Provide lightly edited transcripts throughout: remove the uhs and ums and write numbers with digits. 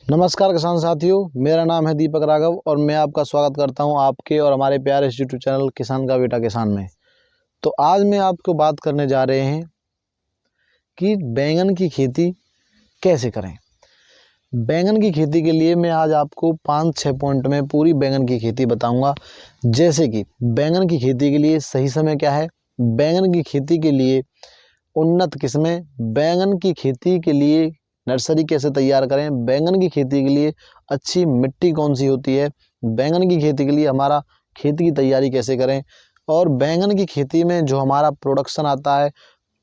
नमस्कार किसान साथियों, मेरा नाम है दीपक राघव और मैं आपका स्वागत करता हूं आपके और हमारे प्यारे यूट्यूब चैनल किसान का बेटा किसान में। तो आज मैं आपको बात करने जा रहे हैं कि बैंगन की खेती कैसे करें। बैंगन की खेती के लिए मैं आज आपको 5-6 पॉइंट में पूरी बैंगन की खेती बताऊंगा। जैसे कि बैंगन की खेती के लिए सही समय क्या है, बैंगन की खेती के लिए उन्नत किस्में, बैंगन की खेती के लिए नर्सरी कैसे तैयार करें, बैंगन की खेती के लिए अच्छी मिट्टी कौन सी होती है, बैंगन की खेती के लिए हमारा खेती की तैयारी कैसे करें और बैंगन की खेती में जो हमारा प्रोडक्शन आता है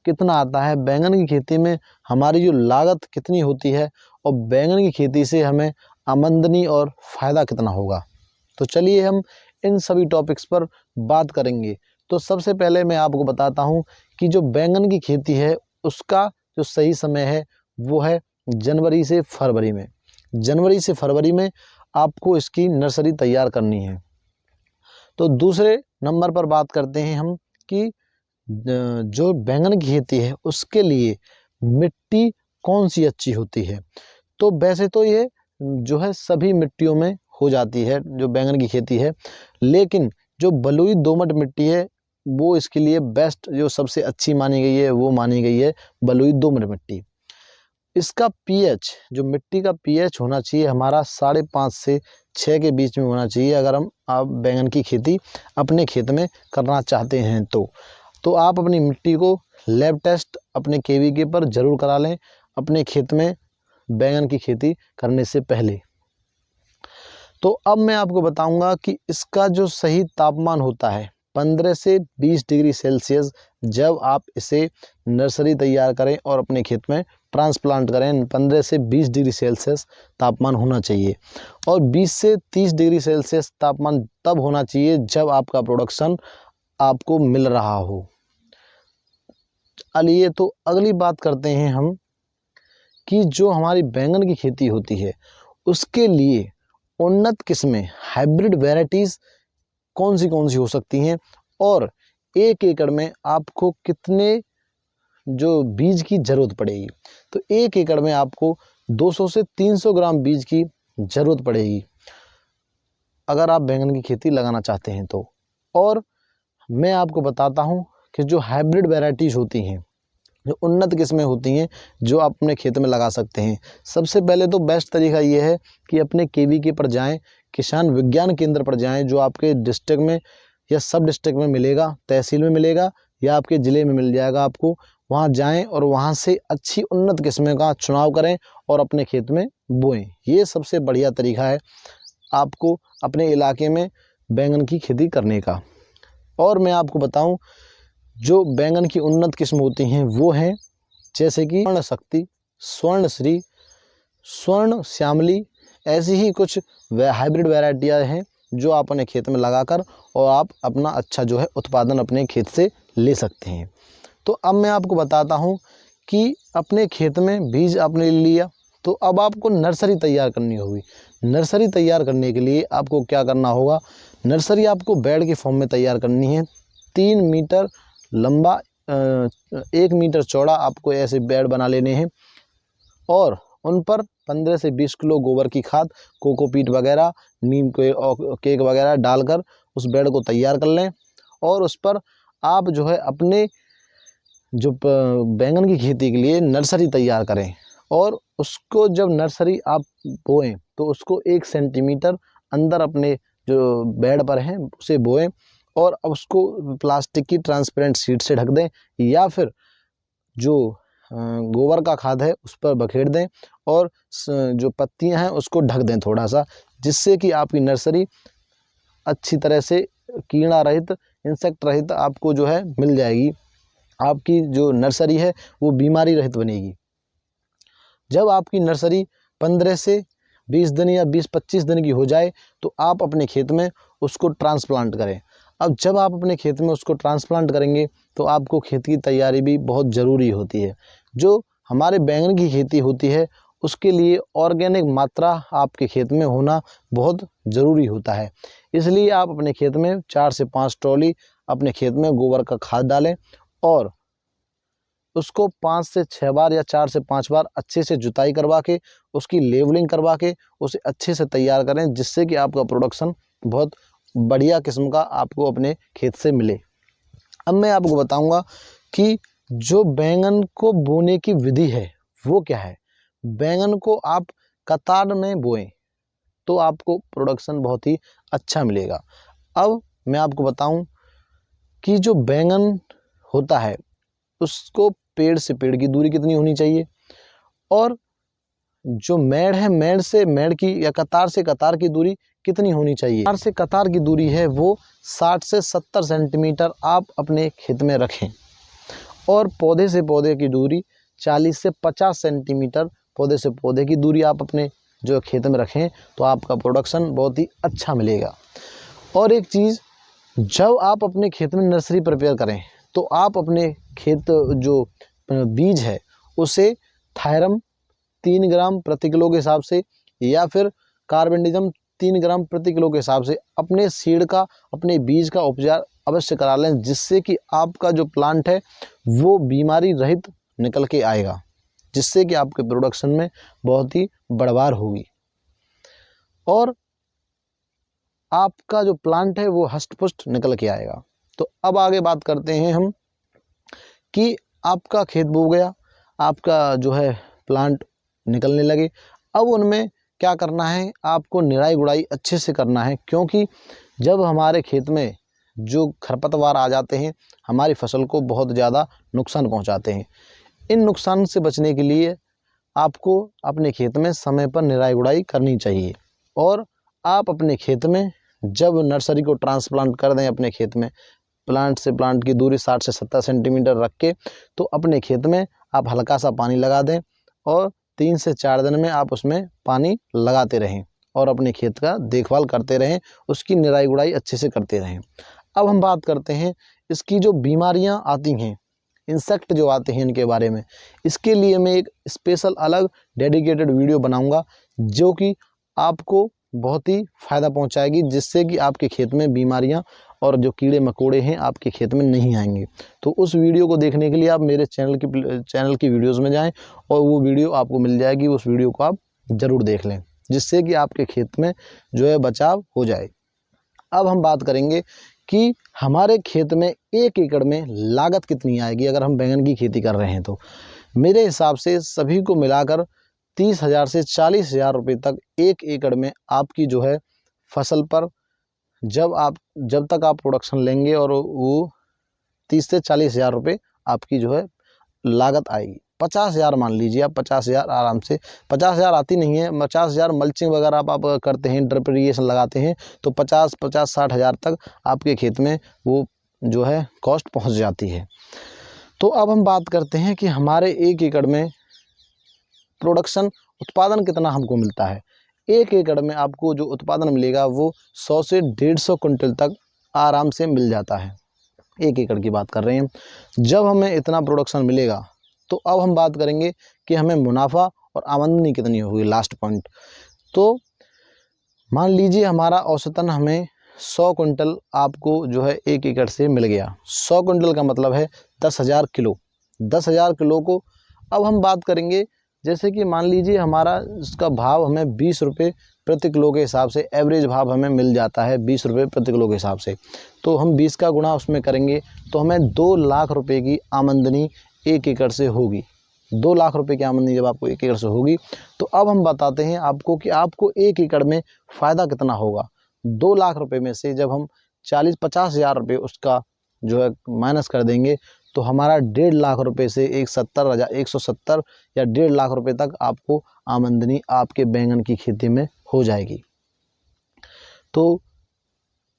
कितना आता है, बैंगन की खेती में हमारी जो लागत कितनी होती है और बैंगन की खेती से हमें आमदनी और फ़ायदा कितना होगा। तो चलिए हम इन सभी टॉपिक्स पर बात करेंगे। तो सबसे पहले मैं आपको बताता हूँ कि जो बैंगन की खेती है उसका जो सही समय है वो है जनवरी से फरवरी में। जनवरी से फरवरी में आपको इसकी नर्सरी तैयार करनी है। तो दूसरे नंबर पर बात करते हैं हम कि जो बैंगन की खेती है उसके लिए मिट्टी कौन सी अच्छी होती है। तो वैसे तो ये जो है सभी मिट्टियों में हो जाती है जो बैंगन की खेती है, लेकिन जो बलुई दोमट मिट्टी है वो इसके लिए बेस्ट, जो सबसे अच्छी मानी गई है वो मानी गई है बलुई दोमट मिट्टी। इसका पीएच, जो मिट्टी का पीएच होना चाहिए हमारा 5.5 से 6 के बीच में होना चाहिए। अगर हम आप बैंगन की खेती अपने खेत में करना चाहते हैं तो आप अपनी मिट्टी को लैब टेस्ट अपने केवीके पर ज़रूर करा लें अपने खेत में बैंगन की खेती करने से पहले। तो अब मैं आपको बताऊंगा कि इसका जो सही तापमान होता है 15 से 20 डिग्री सेल्सियस, जब आप इसे नर्सरी तैयार करें और अपने खेत में ट्रांसप्लांट करें 15 से 20 डिग्री सेल्सियस तापमान होना चाहिए। और 20 से 30 डिग्री सेल्सियस तापमान तब होना चाहिए जब आपका प्रोडक्शन आपको मिल रहा हो। चलिए तो अगली बात करते हैं हम कि जो हमारी बैंगन की खेती होती है उसके लिए उन्नत किस्में, हाइब्रिड वैरायटीज़ कौन सी हो सकती हैं और 1 एकड़ में आपको कितने जो बीज की ज़रूरत पड़ेगी। तो 1 एकड़ में आपको 200 से 300 ग्राम बीज की ज़रूरत पड़ेगी अगर आप बैंगन की खेती लगाना चाहते हैं तो। और मैं आपको बताता हूँ कि जो हाइब्रिड वैरायटीज़ होती हैं, जो उन्नत किस्में होती हैं जो आप अपने खेत में लगा सकते हैं। सबसे पहले तो बेस्ट तरीका ये है कि अपने केवीके पर जाएं, किसान विज्ञान केंद्र पर जाएं, जो आपके डिस्ट्रिक्ट में या सब डिस्ट्रिक्ट में मिलेगा, तहसील में मिलेगा या आपके ज़िले में मिल जाएगा आपको। वहां जाएं और वहां से अच्छी उन्नत किस्में का चुनाव करें और अपने खेत में बोएं। ये सबसे बढ़िया तरीका है आपको अपने इलाके में बैंगन की खेती करने का। और मैं आपको बताऊँ जो बैंगन की उन्नत किस्म होती हैं वो हैं जैसे कि स्वर्ण शक्ति, स्वर्ण श्री, स्वर्ण श्यामली, ऐसी ही कुछ हाइब्रिड वैरायटियाँ हैं जो आप अपने खेत में लगाकर और आप अपना अच्छा जो है उत्पादन अपने खेत से ले सकते हैं। तो अब मैं आपको बताता हूँ कि अपने खेत में बीज आपने ले लिया तो अब आपको नर्सरी तैयार करनी होगी। नर्सरी तैयार करने के लिए आपको क्या करना होगा, नर्सरी आपको बेड के फॉर्म में तैयार करनी है। 3 मीटर लंबा 1 मीटर चौड़ा आपको ऐसे बेड बना लेने हैं और उन पर 15 से 20 किलो गोबर की खाद, कोकोपीट वगैरह, नीम के केक वगैरह डालकर उस बेड को तैयार कर लें। और उस पर आप जो है अपने जो बैंगन की खेती के लिए नर्सरी तैयार करें और उसको जब नर्सरी आप बोएं तो उसको 1 सेंटीमीटर अंदर अपने जो बेड पर हैं उसे बोएं और अब उसको प्लास्टिक की ट्रांसपेरेंट शीट से ढक दें या फिर जो गोबर का खाद है उस पर बखेर दें और जो पत्तियां हैं उसको ढक दें थोड़ा सा, जिससे कि आपकी नर्सरी अच्छी तरह से कीड़ा रहित, इंसेक्ट रहित आपको जो है मिल जाएगी। आपकी जो नर्सरी है वो बीमारी रहित बनेगी। जब आपकी नर्सरी 15 से 20 दिन या 20-25 दिन की हो जाए तो आप अपने खेत में उसको ट्रांसप्लांट करें। अब जब आप अपने खेत में उसको ट्रांसप्लांट करेंगे तो आपको खेत की तैयारी भी बहुत ज़रूरी होती है। जो हमारे बैंगन की खेती होती है उसके लिए ऑर्गेनिक मात्रा आपके खेत में होना बहुत ज़रूरी होता है। इसलिए आप अपने खेत में 4 से 5 ट्रॉली अपने खेत में गोबर का खाद डालें और उसको 5 से 6 बार या 4 से 5 बार अच्छे से जुताई करवा के, उसकी लेवलिंग करवा के उसे अच्छे से तैयार करें, जिससे कि आपका प्रोडक्शन बहुत बढ़िया किस्म का आपको अपने खेत से मिले। अब मैं आपको बताऊंगा कि जो बैंगन को बोने की विधि है वो क्या है। बैंगन को आप कतार में बोएं तो आपको प्रोडक्शन बहुत ही अच्छा मिलेगा। अब मैं आपको बताऊं कि जो बैंगन होता है उसको पेड़ से पेड़ की दूरी कितनी होनी चाहिए, और जो मेड़ है मेड़ से मेड़ की या कतार से कतार की दूरी कितनी होनी चाहिए। कतार से कतार की दूरी है वो 60 से 70 सेंटीमीटर आप अपने खेत में रखें, और पौधे से पौधे की दूरी 40 से 50 सेंटीमीटर पौधे से पौधे की दूरी आप अपने जो खेत में रखें, तो आपका प्रोडक्शन बहुत ही अच्छा मिलेगा। और एक चीज़, जब आप अपने खेत में नर्सरी प्रिपेयर करें तो आप अपने खेत जो बीज है उसे थायरम 3 ग्राम प्रति किलो के हिसाब से या फिर कार्बेंडिज्म 3 ग्राम प्रति किलो के हिसाब से अपने सीड का, अपने बीज का उपचार अवश्य करा लें, जिससे कि आपका जो प्लांट है वो बीमारी रहित निकल के आएगा, जिससे कि आपके प्रोडक्शन में बहुत ही बढ़वार होगी और आपका जो प्लांट है वो हष्ट पुष्ट निकल के आएगा। तो अब आगे बात करते हैं हम कि आपका खेत बो गया, आपका जो है प्लांट निकलने लगे। अब उनमें क्या करना है, आपको निराई गुड़ाई अच्छे से करना है, क्योंकि जब हमारे खेत में जो खरपतवार आ जाते हैं हमारी फसल को बहुत ज़्यादा नुकसान पहुंचाते हैं। इन नुकसान से बचने के लिए आपको अपने खेत में समय पर निराई गुड़ाई करनी चाहिए। और आप अपने खेत में जब नर्सरी को ट्रांसप्लांट कर दें अपने खेत में, प्लांट से प्लांट की दूरी 60 से 70 सेंटीमीटर रख के, तो अपने खेत में आप हल्का सा पानी लगा दें और 3 से 4 दिन में आप उसमें पानी लगाते रहें और अपने खेत का देखभाल करते रहें, उसकी निराई गुड़ाई अच्छे से करते रहें। अब हम बात करते हैं इसकी जो बीमारियां आती हैं, इंसेक्ट जो आते हैं इनके बारे में। इसके लिए मैं एक स्पेशल अलग डेडिकेटेड वीडियो बनाऊंगा जो कि आपको बहुत ही फ़ायदा पहुंचाएगी, जिससे कि आपके खेत में बीमारियां और जो कीड़े मकोड़े हैं आपके खेत में नहीं आएंगे। तो उस वीडियो को देखने के लिए आप मेरे चैनल की वीडियोज़ में जाएँ और वो वीडियो आपको मिल जाएगी, उस वीडियो को आप ज़रूर देख लें, जिससे कि आपके खेत में जो है बचाव हो जाए। अब हम बात करेंगे कि हमारे खेत में 1 एकड़ में लागत कितनी आएगी अगर हम बैंगन की खेती कर रहे हैं। तो मेरे हिसाब से सभी को मिलाकर 30,000 से 40,000 रुपये तक 1 एकड़ में आपकी जो है फसल पर जब तक आप प्रोडक्शन लेंगे और वो 30 से 40,000 रुपये आपकी जो है लागत आएगी। 50,000 मान लीजिए आप, 50,000 आराम से, 50,000 आती नहीं है, 50,000 मल्चिंग वगैरह आप करते हैं, ड्रिप इरिगेशन लगाते हैं तो 50-60,000 तक आपके खेत में वो जो है कॉस्ट पहुंच जाती है। तो अब हम बात करते हैं कि हमारे 1 एकड़ में प्रोडक्शन उत्पादन कितना हमको मिलता है। 1 एकड़ में आपको जो उत्पादन मिलेगा वो 100 से 150 क्विंटल तक आराम से मिल जाता है। 1 एकड़ की बात कर रहे हैं। जब हमें इतना प्रोडक्शन मिलेगा तो अब हम बात करेंगे कि हमें मुनाफा और आमदनी कितनी होगी, लास्ट पॉइंट। तो मान लीजिए हमारा औसतन हमें 100 क्विंटल आपको जो है 1 एकड़ से मिल गया। 100 क्विंटल का मतलब है 10,000 किलो। 10,000 किलो को अब हम बात करेंगे, जैसे कि मान लीजिए हमारा इसका भाव हमें 20 रुपये प्रति किलो के हिसाब से, एवरेज भाव हमें मिल जाता है 20 रुपये प्रति किलो के हिसाब से। तो हम 20 का गुणा उसमें करेंगे तो हमें 2 लाख रुपए की आमदनी 1 एकड़ से होगी। 2 लाख रुपए की आमदनी जब आपको 1 एकड़ से होगी तो अब हम बताते हैं आपको कि आपको 1 एकड़ में फ़ायदा कितना होगा। 2 लाख रुपए में से जब हम 40-50,000 रुपये उसका जो है माइनस कर देंगे तो हमारा 1.5 लाख रुपए से 170 या 1.5 लाख रुपए तक आपको आमदनी आपके बैंगन की खेती में हो जाएगी। तो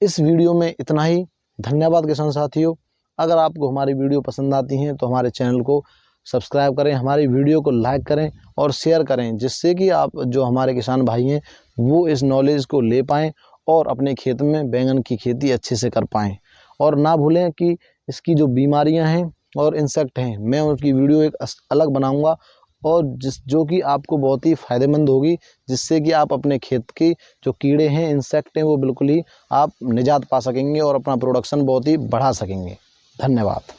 इस वीडियो में इतना ही। धन्यवाद किसान साथियों। अगर आपको हमारी वीडियो पसंद आती हैं तो हमारे चैनल को सब्सक्राइब करें, हमारी वीडियो को लाइक करें और शेयर करें, जिससे कि आप जो हमारे किसान भाई हैं वो इस नॉलेज को ले पाएँ और अपने खेत में बैंगन की खेती अच्छे से कर पाएँ। और ना भूलें कि इसकी जो बीमारियां हैं और इंसेक्ट हैं, मैं उनकी वीडियो एक अलग बनाऊंगा और जो कि आपको बहुत ही फ़ायदेमंद होगी, जिससे कि आप अपने खेत की जो कीड़े हैं, इंसेक्ट हैं, वो बिल्कुल ही आप निजात पा सकेंगे और अपना प्रोडक्शन बहुत ही बढ़ा सकेंगे। धन्यवाद।